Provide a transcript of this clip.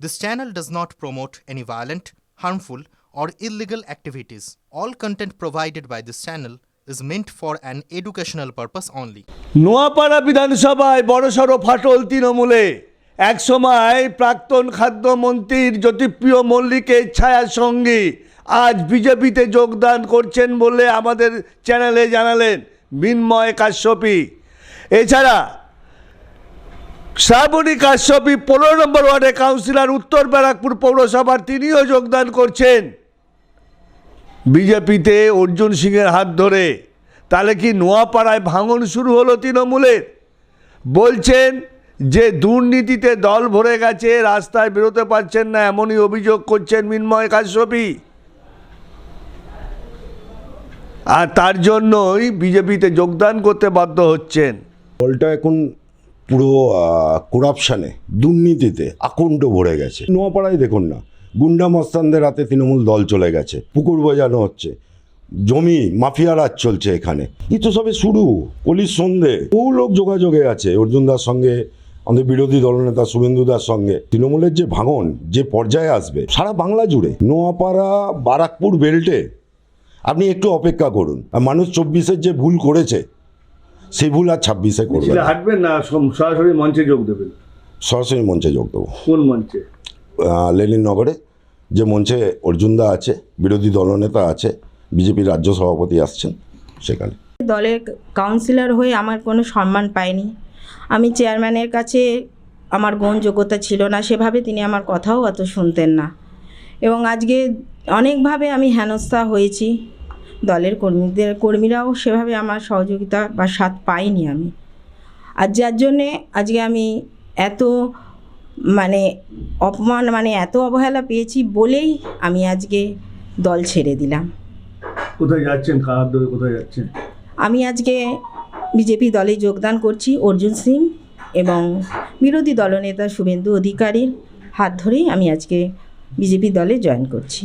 This channel does not promote any violent, harmful, or illegal activities. All content provided by this channel is meant for an educational purpose only. Noapara বিধানসভায় বড়সড় ফাটল তৃণমূলে। একসময় প্রাক্তন খাদ্যমন্ত্রীর জ্যোতিপ্রিয় মল্লিকের ছায়া সঙ্গী আজ বিজেপিতে যোগদান করছেন বলে আমাদের চ্যানেলে জানালেন মিন্ময় কাশ্যপী। এছাড়া শ্রাবণী কাশ্যপী 15 নম্বর ওয়ার্ডে কাউন্সিলর, উত্তর ব্যারাকপুর পৌরসভার, তিনিও যোগদান করছেন বিজেপিতে অর্জুন সিংয়ের হাত ধরে। তাহলে কি নোয়াপাড়ায় ভাঙন শুরু হলো তৃণমূলের? বলছেন যে দুর্নীতিতে দল ভরে গেছে, রাস্তায় বেরোতে পারছেন না, এমনই অভিযোগ করছেন মিন্ময় কাশ্যপী। আর তার জন্যই বিজেপিতে যোগদান করতে বাধ্য হচ্ছেন। দলটা এখন পুরো করাপশানে, দুর্নীতিতে আকণ্ঠ ভরে গেছে। নোয়াপাড়ায় দেখুন না, গুন্ডা মস্তানদের হাতে তৃণমূল দল চলে গেছে, পুকুর বোঝানো হচ্ছে, জমি মাফিয়া রাজ চলছে এখানে। এই তো সবে শুরু, কলির সন্ধে। বহু লোক যোগাযোগে আছে অর্জুন দার সঙ্গে, আমাদের বিরোধী দলনেতা শুভেন্দু দার সঙ্গে। তৃণমূলের যে ভাঙন যে পর্যায়ে আসবে সারা বাংলা জুড়ে, নোয়াপাড়া বারাকপুর বেল্টে আপনি একটু অপেক্ষা করুন। আর মানুষ 24-এর যে ভুল করেছে সেই ভুল আর 26-এ করবে না। হাঁটবেন না, সরাসরি মঞ্চে যোগ দেবেন? সরাসরি মঞ্চে যোগ দেবো। কোন মঞ্চে? লেনিন নগরে যে মঞ্চে অর্জুনদা আছে, বিরোধী দলনেতা আছে, বিজেপির রাজ্য সভাপতি আসছেন, সেখানে। দলের কাউন্সিলর হয়ে আমার কোনো সম্মান পাইনি। আমি চেয়ারম্যানের কাছে আমার গ্রহণযোগ্যতা ছিল না, সেভাবে তিনি আমার কথাও অত শুনতেন না। এবং আজকে অনেকভাবে আমি হেনস্থা হয়েছি। দলের কর্মীরাও সেভাবে আমার সহযোগিতা বা সাথ পাইনি আমি। আর যার জন্যে আজকে আমি এত অপমান এত অবহেলা পেয়েছি বলেই আমি আজকে দল ছেড়ে দিলাম। কোথায় যাচ্ছেন? খারাপ দলে কোথায় যাচ্ছেন? আমি আজকে বিজেপি দলে যোগদান করছি অর্জুন সিং এবং বিরোধী দলনেতা শুভেন্দু অধিকারীর হাত ধরেই আমি আজকে বিজেপি দলে জয়েন করছি।